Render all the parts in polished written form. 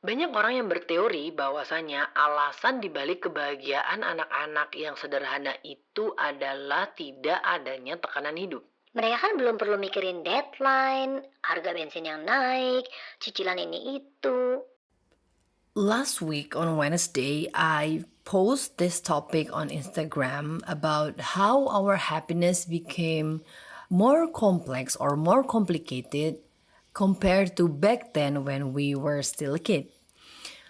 Banyak orang yang berteori bahwasanya alasan dibalik kebahagiaan anak-anak yang sederhana itu adalah tidak adanya tekanan hidup. Mereka kan belum perlu mikirin deadline, harga bensin yang naik, cicilan ini itu. Last week on Wednesday, I posted this topic on Instagram about how our happiness became more complex or more complicated compared to back then when we were still a kid.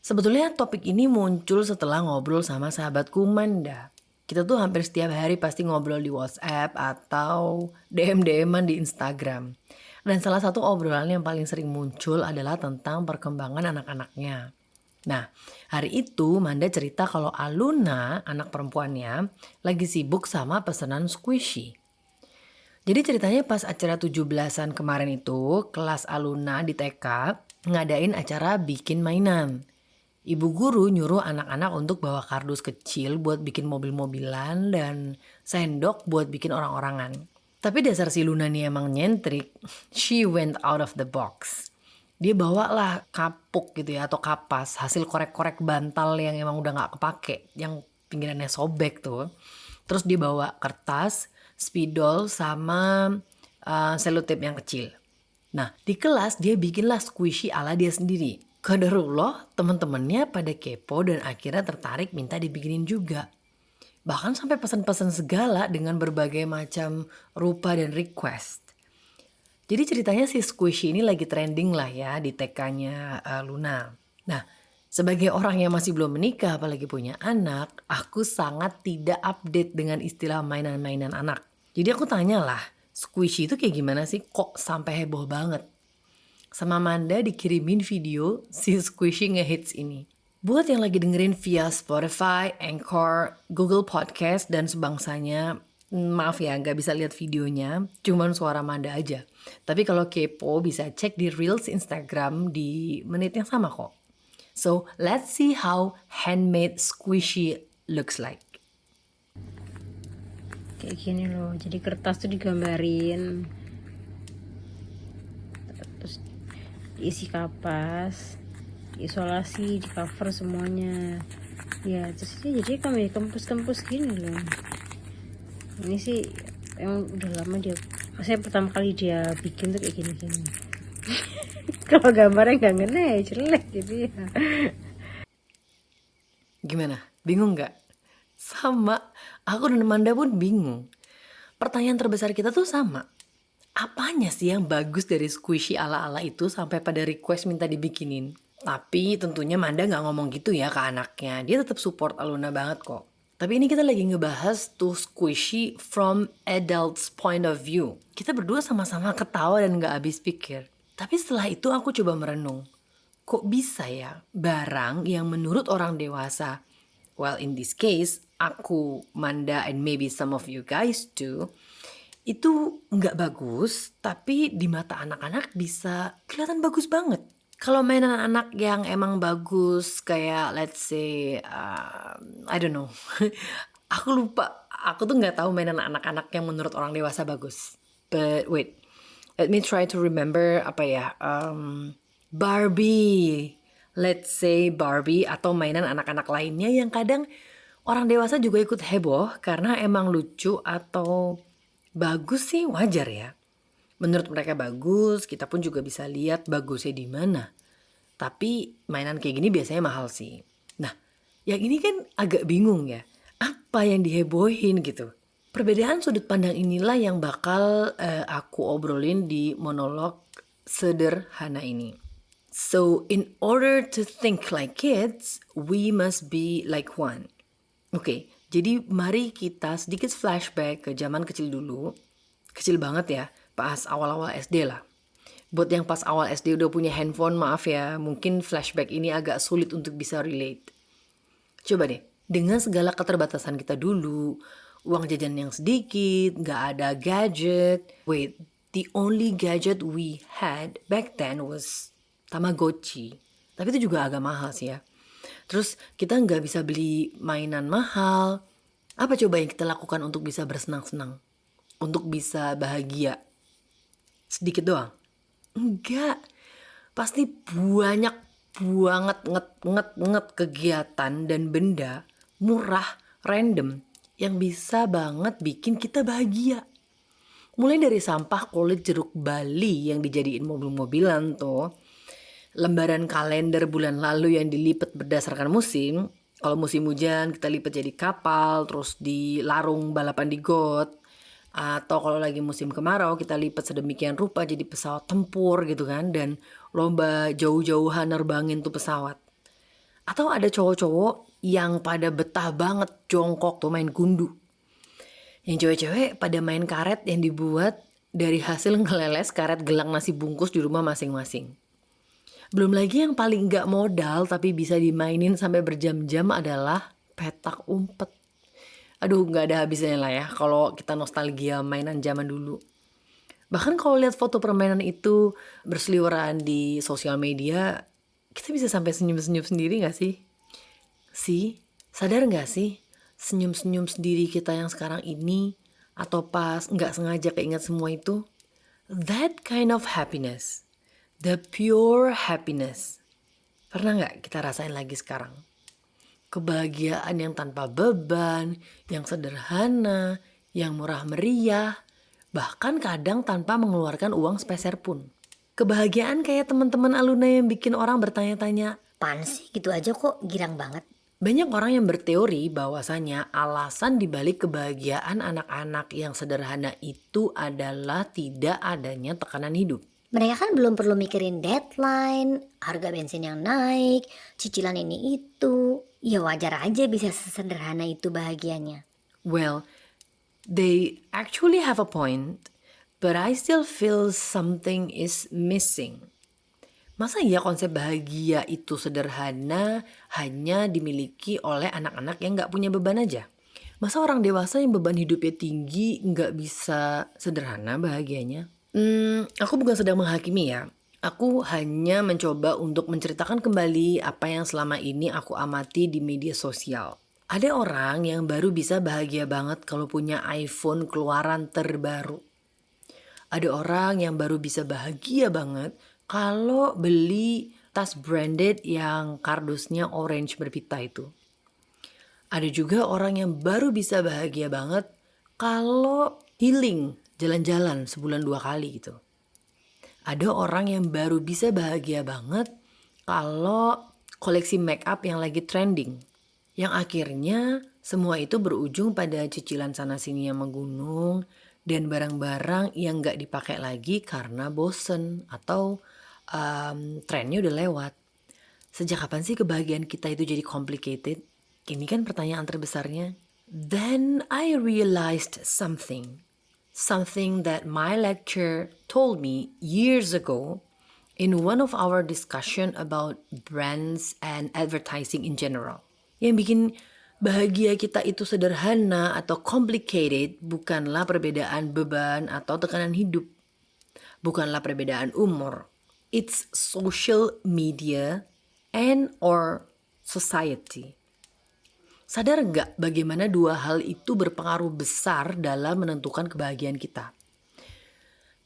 Sebetulnya topik ini muncul setelah ngobrol sama sahabatku Manda. Kita tuh hampir setiap hari pasti ngobrol di WhatsApp atau DM-DM-an di Instagram. Dan salah satu obrolan yang paling sering muncul adalah tentang perkembangan anak-anaknya. Nah, hari itu Manda cerita kalau Aluna, anak perempuannya, lagi sibuk sama pesanan squishy. Jadi ceritanya pas acara 17-an kemarin itu, kelas Aluna di TK ngadain acara bikin mainan. Ibu guru nyuruh anak-anak untuk bawa kardus kecil buat bikin mobil-mobilan dan sendok buat bikin orang-orangan. Tapi dasar si Luna nih emang nyentrik, she went out of the box. Dia bawa lah kapuk gitu ya atau kapas hasil korek-korek bantal yang emang udah gak kepake, yang pinggirannya sobek tuh. Terus dia bawa kertas, spidol sama selotip yang kecil. Nah di kelas dia bikinlah squishy ala dia sendiri. Qadarullah teman-temannya pada kepo dan akhirnya tertarik minta dibikinin juga. Bahkan sampai pesan-pesan segala dengan berbagai macam rupa dan request. Jadi ceritanya si squishy ini lagi trending lah ya di TK-nya Luna. Nah, sebagai orang yang masih belum menikah apalagi punya anak, aku sangat tidak update dengan istilah mainan-mainan anak. Jadi aku tanyalah, squishy itu kayak gimana sih? Kok sampai heboh banget? Sama Manda dikirimin video si squishy ngehits ini. Buat yang lagi dengerin via Spotify, Anchor, Google Podcast, dan sebangsanya, maaf ya gak bisa lihat videonya, cuman suara Manda aja. Tapi kalau kepo bisa cek di Reels Instagram di menit yang sama kok. So let's see how handmade squishy looks like. Kayak gini loh, jadi kertas tuh digambarin, terus diisi kapas, diisolasi, di cover semuanya ya, terus ini jadi kami kempus-kempus gini loh. Ini sih emang udah lama saya pertama kali dia bikin tuh kayak gini-gini. Kalau gambarnya gak ngena ya jelek gitu ya. Gimana? Bingung gak? Sama, aku dan Manda pun bingung. Pertanyaan terbesar kita tuh sama. Apanya sih yang bagus dari squishy ala-ala itu sampai pada request minta dibikinin? Tapi tentunya Manda gak ngomong gitu ya ke anaknya. Dia tetap support Aluna banget kok. Tapi ini kita lagi ngebahas tuh squishy from adult's point of view. Kita berdua sama-sama ketawa dan gak habis pikir. Tapi setelah itu aku coba merenung. Kok bisa ya barang yang menurut orang dewasa, well in this case, aku, Manda, and maybe some of you guys too, itu nggak bagus, tapi di mata anak-anak bisa kelihatan bagus banget. Kalau mainan anak yang emang bagus, kayak let's say, I don't know, aku lupa, aku tuh nggak tahu mainan anak-anak yang menurut orang dewasa bagus. But wait, let me try to remember apa ya, Barbie, let's say Barbie atau mainan anak-anak lainnya yang kadang orang dewasa juga ikut heboh karena emang lucu atau bagus sih wajar ya. Menurut mereka bagus, kita pun juga bisa lihat bagusnya di mana. Tapi mainan kayak gini biasanya mahal sih. Nah, yang ini kan agak bingung ya. Apa yang dihebohin gitu? Perbedaan sudut pandang inilah yang bakal aku obrolin di monolog sederhana ini. So, in order to think like kids, we must be like one. Oke, jadi mari kita sedikit flashback ke zaman kecil dulu. Kecil banget ya, pas awal-awal SD lah. Buat yang pas awal SD udah punya handphone, maaf ya, mungkin flashback ini agak sulit untuk bisa relate. Coba deh, dengan segala keterbatasan kita dulu, uang jajan yang sedikit, gak ada gadget. Wait, the only gadget we had back then was Tamagotchi. Tapi itu juga agak mahal sih ya. Terus kita gak bisa beli mainan mahal. Apa coba yang kita lakukan untuk bisa bersenang-senang? Untuk bisa bahagia? Sedikit doang? Enggak. Pasti banyak banget kegiatan dan benda murah, random yang bisa banget bikin kita bahagia. Mulai dari sampah kulit jeruk Bali yang dijadiin mobil-mobilan tuh, lembaran kalender bulan lalu yang dilipat berdasarkan musim. Kalau musim hujan kita lipat jadi kapal, terus di larung balapan di got. Atau kalau lagi musim kemarau kita lipat sedemikian rupa jadi pesawat tempur gitu kan. Dan lomba jauh-jauhan nerbangin tuh pesawat. Atau ada cowok-cowok yang pada betah banget jongkok tuh main gundu. Yang cewek-cewek pada main karet yang dibuat dari hasil ngeleles karet gelang nasi bungkus di rumah masing-masing. Belum lagi yang paling gak modal tapi bisa dimainin sampai berjam-jam adalah petak umpet. Aduh, gak ada habisnya lah ya kalau kita nostalgia mainan zaman dulu. Bahkan kalau lihat foto permainan itu berseliweran di sosial media, kita bisa sampai senyum-senyum sendiri gak sih? Sadar gak sih? Senyum-senyum sendiri kita yang sekarang ini, atau pas gak sengaja keinget semua itu? That kind of happiness, the pure happiness, pernah gak kita rasain lagi sekarang? Kebahagiaan yang tanpa beban, yang sederhana, yang murah meriah, bahkan kadang tanpa mengeluarkan uang sepeser pun. Kebahagiaan kayak teman-teman alumni yang bikin orang bertanya-tanya, Pan sih gitu aja kok girang banget. banyak orang yang berteori bahwasanya alasan dibalik kebahagiaan anak-anak yang sederhana itu adalah tidak adanya tekanan hidup. Mereka kan belum perlu mikirin deadline, harga bensin yang naik, cicilan ini itu. Ya wajar aja bisa sesederhana itu bahagianya. Well, they actually have a point, but I still feel something is missing. Masa iya konsep bahagia itu sederhana hanya dimiliki oleh anak-anak yang gak punya beban aja? Masa orang dewasa yang beban hidupnya tinggi gak bisa sederhana bahagianya? Aku bukan sedang menghakimi ya. Aku hanya mencoba untuk menceritakan kembali apa yang selama ini aku amati di media sosial. Ada orang yang baru bisa bahagia banget kalau punya iPhone keluaran terbaru. Ada orang yang baru bisa bahagia banget kalau beli tas branded yang kardusnya orange berpita itu. Ada juga orang yang baru bisa bahagia banget kalau healing, jalan-jalan sebulan 2 kali gitu. Ada orang yang baru bisa bahagia banget kalau koleksi make up yang lagi trending. Yang akhirnya semua itu berujung pada cicilan sana-sini yang menggunung dan barang-barang yang gak dipakai lagi karena bosen atau trennya udah lewat. Sejak kapan sih kebahagiaan kita itu jadi complicated? Ini kan pertanyaan terbesarnya. Then I realized something that my lecturer told me years ago in one of our discussion about brands and advertising in general. Yang bikin bahagia kita itu sederhana atau complicated bukanlah perbedaan beban atau tekanan hidup. Bukanlah perbedaan umur. It's social media and or society. Sadar nggak bagaimana dua hal itu berpengaruh besar dalam menentukan kebahagiaan kita?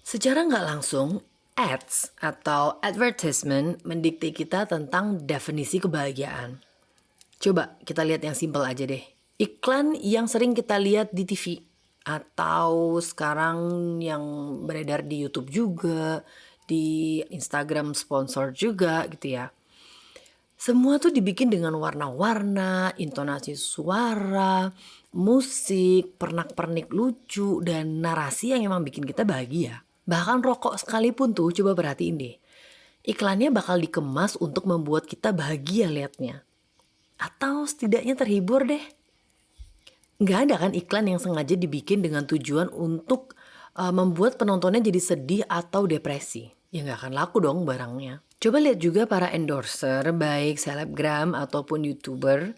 Secara nggak langsung, ads atau advertisement mendikte kita tentang definisi kebahagiaan. Coba kita lihat yang simpel aja deh. Iklan yang sering kita lihat di TV atau sekarang yang beredar di YouTube juga, di Instagram sponsor juga gitu ya. Semua tuh dibikin dengan warna-warna, intonasi suara, musik, pernak-pernik lucu, dan narasi yang emang bikin kita bahagia. Bahkan rokok sekalipun tuh coba perhatiin deh. Iklannya bakal dikemas untuk membuat kita bahagia liatnya. Atau setidaknya terhibur deh. Nggak ada kan iklan yang sengaja dibikin dengan tujuan untuk membuat penontonnya jadi sedih atau depresi. Ya nggak akan laku dong barangnya. Coba lihat juga para endorser, baik selebgram ataupun YouTuber.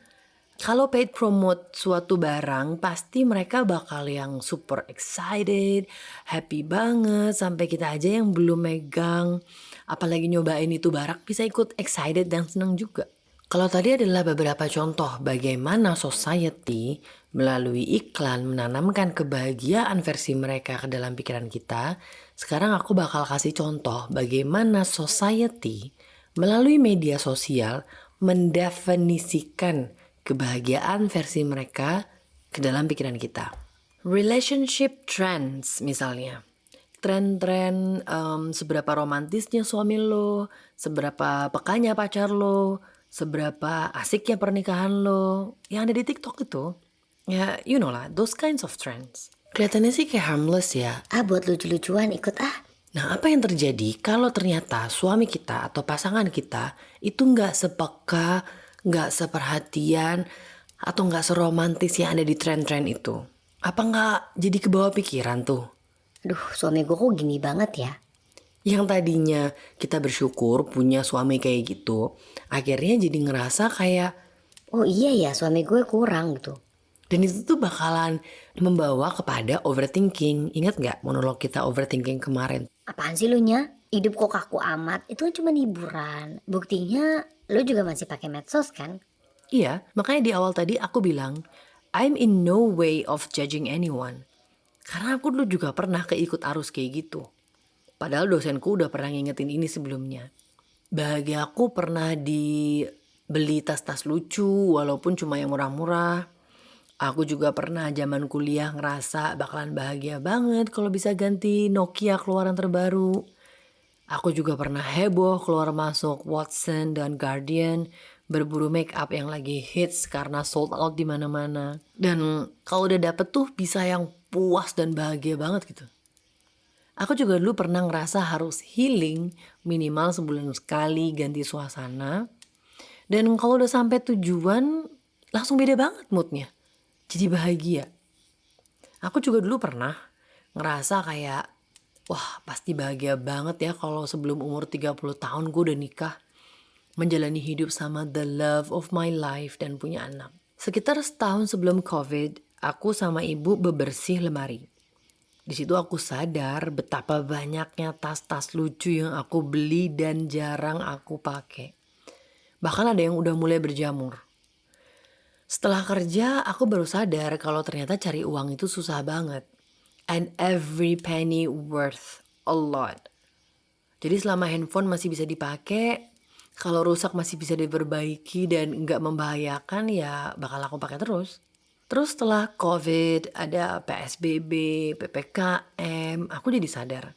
Kalau paid promote suatu barang, pasti mereka bakal yang super excited, happy banget. Sampai kita aja yang belum megang, apalagi nyobain itu barang, bisa ikut excited dan senang juga. Kalau tadi adalah beberapa contoh bagaimana society melalui iklan menanamkan kebahagiaan versi mereka ke dalam pikiran kita, sekarang aku bakal kasih contoh bagaimana society melalui media sosial mendefinisikan kebahagiaan versi mereka ke dalam pikiran kita. Relationship trends misalnya. Tren-tren seberapa romantisnya suami lo, seberapa pekanya pacar lo, seberapa asiknya pernikahan lo, yang ada di TikTok itu. Ya, you know lah, those kinds of trends. Kelihatannya sih kayak harmless ya. Buat lucu-lucuan ikut Nah, apa yang terjadi kalau ternyata suami kita atau pasangan kita itu nggak sepeka, nggak seperhatian, atau nggak seromantis yang ada di tren-tren itu? Apa nggak jadi kebawa pikiran tuh? Aduh, suami gue kok gini banget ya? Yang tadinya kita bersyukur punya suami kayak gitu, akhirnya jadi ngerasa kayak, Oh iya ya, suami gue kurang gitu. dan itu tuh bakalan membawa kepada overthinking. Ingat nggak monolog kita overthinking kemarin? Apaan sih lu nya? Hidup kok kaku amat, itu kan cuma hiburan. Buktinya lu juga masih pakai medsos kan? Iya, makanya di awal tadi aku bilang, I'm in no way of judging anyone. Karena aku dulu juga pernah keikut arus kayak gitu. Padahal dosenku udah pernah ngingetin ini sebelumnya. Bahagia aku pernah dibeli tas-tas lucu walaupun cuma yang murah-murah. Aku juga pernah zaman kuliah ngerasa bakalan bahagia banget kalau bisa ganti Nokia keluaran terbaru. Aku juga pernah heboh keluar masuk Watson dan Guardian, berburu make up yang lagi hits karena sold out di mana-mana. Dan kalau udah dapet tuh bisa yang puas dan bahagia banget gitu. Aku juga dulu pernah ngerasa harus healing minimal sebulan sekali ganti suasana. Dan kalau udah sampai tujuan langsung beda banget moodnya. Jadi bahagia. Aku juga dulu pernah ngerasa kayak, wah pasti bahagia banget ya kalau sebelum umur 30 tahun gue udah nikah. Menjalani hidup sama the love of my life dan punya anak. Sekitar setahun sebelum COVID, aku sama ibu bebersih lemari. Di situ aku sadar betapa banyaknya tas-tas lucu yang aku beli dan jarang aku pakai. Bahkan ada yang udah mulai berjamur. Setelah kerja, aku baru sadar kalau ternyata cari uang itu susah banget. And every penny worth a lot. Jadi selama handphone masih bisa dipakai, kalau rusak masih bisa diperbaiki dan nggak membahayakan, ya bakal aku pakai terus. Terus setelah COVID, ada PSBB, PPKM, aku jadi sadar.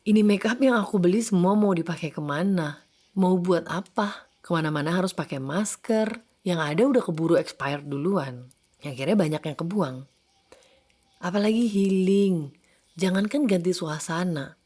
Ini make up yang aku beli semua mau dipakai kemana? Mau buat apa? Kemana-mana harus pakai masker. Yang ada udah keburu expired duluan. Akhirnya banyak yang kebuang. Apalagi healing. Jangankan ganti suasana.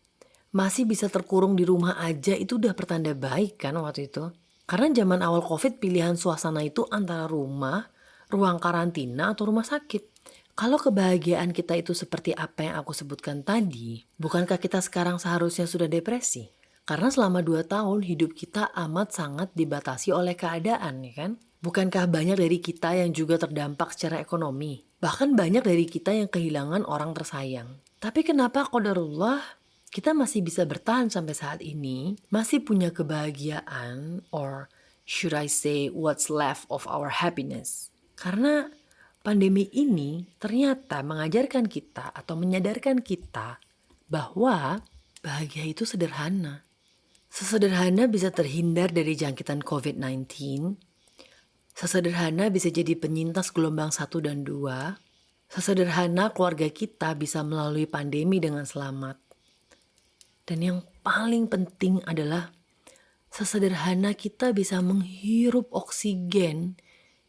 Masih bisa terkurung di rumah aja itu udah pertanda baik kan waktu itu. Karena zaman awal COVID pilihan suasana itu antara rumah, ruang karantina, atau rumah sakit. Kalau kebahagiaan kita itu seperti apa yang aku sebutkan tadi, bukankah kita sekarang seharusnya sudah depresi? Karena selama 2 tahun hidup kita amat sangat dibatasi oleh keadaan, ya kan? Bukankah banyak dari kita yang juga terdampak secara ekonomi? Bahkan banyak dari kita yang kehilangan orang tersayang. Tapi kenapa qadarullah kita masih bisa bertahan sampai saat ini, masih punya kebahagiaan, or should I say what's left of our happiness? Karena pandemi ini ternyata mengajarkan kita atau menyadarkan kita bahwa bahagia itu sederhana. Sesederhana bisa terhindar dari jangkitan COVID-19, sesederhana bisa jadi penyintas gelombang 1 dan 2, sesederhana keluarga kita bisa melalui pandemi dengan selamat. Dan yang paling penting adalah sesederhana kita bisa menghirup oksigen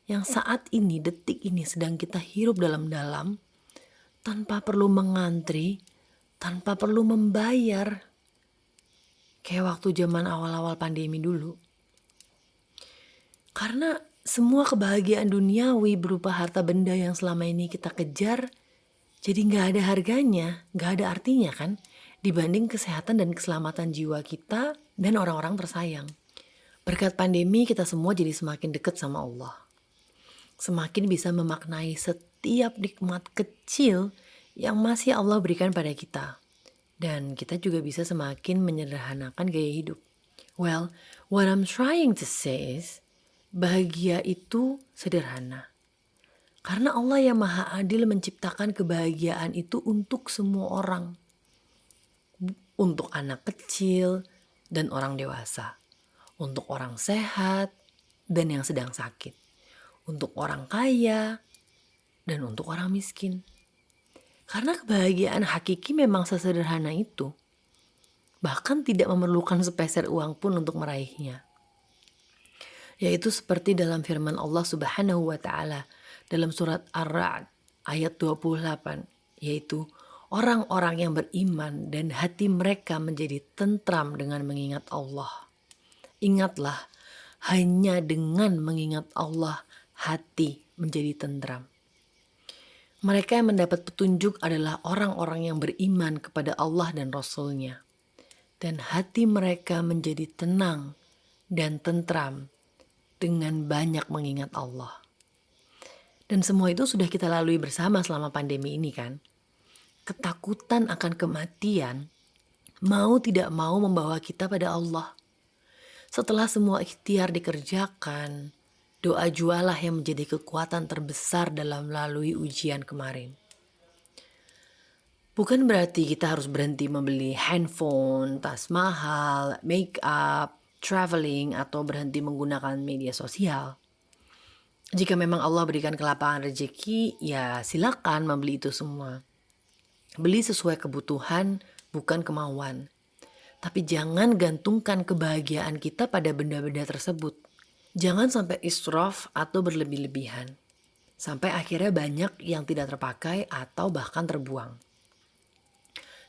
yang saat ini, detik ini sedang kita hirup dalam-dalam tanpa perlu mengantri, tanpa perlu membayar. Kayak waktu zaman awal-awal pandemi dulu. Karena semua kebahagiaan duniawi berupa harta benda yang selama ini kita kejar, jadi gak ada harganya, gak ada artinya kan, dibanding kesehatan dan keselamatan jiwa kita dan orang-orang tersayang. Berkat pandemi kita semua jadi semakin dekat sama Allah. Semakin bisa memaknai setiap nikmat kecil yang masih Allah berikan pada kita. Dan kita juga bisa semakin menyederhanakan gaya hidup. Well, what I'm trying to say is, bahagia itu sederhana. Karena Allah yang Maha Adil menciptakan kebahagiaan itu untuk semua orang. Untuk anak kecil dan orang dewasa. untuk orang sehat dan yang sedang sakit, untuk orang kaya dan untuk orang miskin. Karena kebahagiaan hakiki memang sesederhana itu. Bahkan tidak memerlukan sepeser uang pun untuk meraihnya. Yaitu seperti dalam firman Allah Subhanahu wa taala dalam surat Ar-Ra'd ayat 28, yaitu orang-orang yang beriman dan hati mereka menjadi tentram dengan mengingat Allah. Ingatlah, hanya dengan mengingat Allah hati menjadi tentram. Mereka yang mendapat petunjuk adalah orang-orang yang beriman kepada Allah dan Rasul-Nya. Dan hati mereka menjadi tenang dan tentram dengan banyak mengingat Allah. Dan semua itu sudah kita lalui bersama selama pandemi ini kan. Ketakutan akan kematian mau tidak mau membawa kita pada Allah. Setelah semua ikhtiar dikerjakan, doa jualah yang menjadi kekuatan terbesar dalam melalui ujian kemarin. Bukan berarti kita harus berhenti membeli handphone, tas mahal, make up, traveling, atau berhenti menggunakan media sosial. Jika memang Allah berikan kelapangan rezeki, ya silakan membeli itu semua. Beli sesuai kebutuhan, bukan kemauan. Tapi jangan gantungkan kebahagiaan kita pada benda-benda tersebut. Jangan sampai israf atau berlebih-lebihan. Sampai akhirnya banyak yang tidak terpakai atau bahkan terbuang.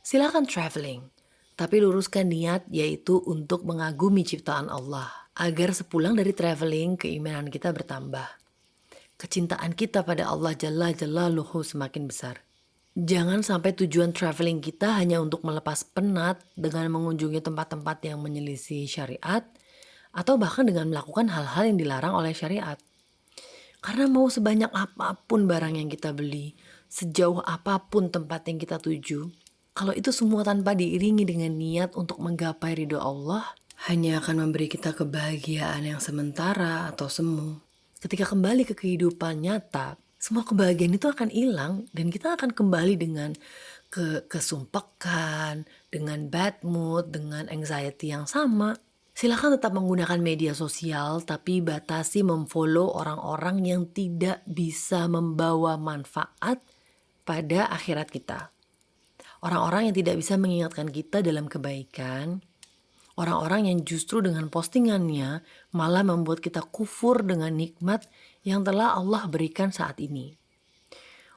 Silakan traveling, tapi luruskan niat yaitu untuk mengagumi ciptaan Allah. Agar sepulang dari traveling keimanan kita bertambah. Kecintaan kita pada Allah Jalla Jalaluhu semakin besar. Jangan sampai tujuan traveling kita hanya untuk melepas penat dengan mengunjungi tempat-tempat yang menyelisih syariat atau bahkan dengan melakukan hal-hal yang dilarang oleh syariat. Karena mau sebanyak apapun barang yang kita beli, sejauh apapun tempat yang kita tuju, kalau itu semua tanpa diiringi dengan niat untuk menggapai ridho Allah, hanya akan memberi kita kebahagiaan yang sementara atau semu. Ketika kembali ke kehidupan nyata, semua kebahagiaan itu akan hilang dan kita akan kembali dengan kesumpekan, dengan bad mood, dengan anxiety yang sama. Silakan tetap menggunakan media sosial tapi batasi memfollow orang-orang yang tidak bisa membawa manfaat pada akhirat kita. Orang-orang yang tidak bisa mengingatkan kita dalam kebaikan, orang-orang yang justru dengan postingannya malah membuat kita kufur dengan nikmat yang telah Allah berikan saat ini.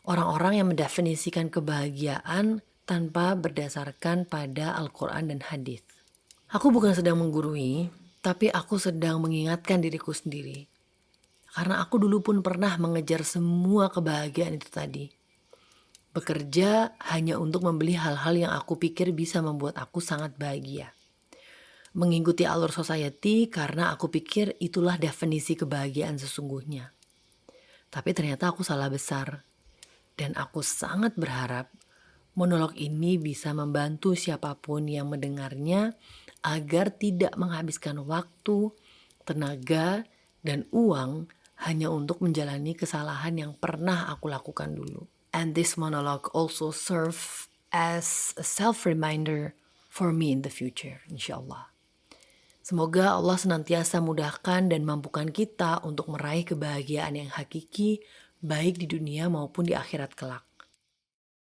Orang-orang yang mendefinisikan kebahagiaan tanpa berdasarkan pada Al-Quran dan hadis. Aku bukan sedang menggurui, tapi aku sedang mengingatkan diriku sendiri. Karena aku dulu pun pernah mengejar semua kebahagiaan itu tadi. Bekerja hanya untuk membeli hal-hal yang aku pikir bisa membuat aku sangat bahagia. Mengikuti alur society karena aku pikir itulah definisi kebahagiaan sesungguhnya. Tapi ternyata aku salah besar. Dan aku sangat berharap monolog ini bisa membantu siapapun yang mendengarnya agar tidak menghabiskan waktu, tenaga, dan uang hanya untuk menjalani kesalahan yang pernah aku lakukan dulu. And this monologue also serve as a self-reminder for me in the future, insyaAllah. Semoga Allah senantiasa mudahkan dan mampukan kita untuk meraih kebahagiaan yang hakiki, baik di dunia maupun di akhirat kelak.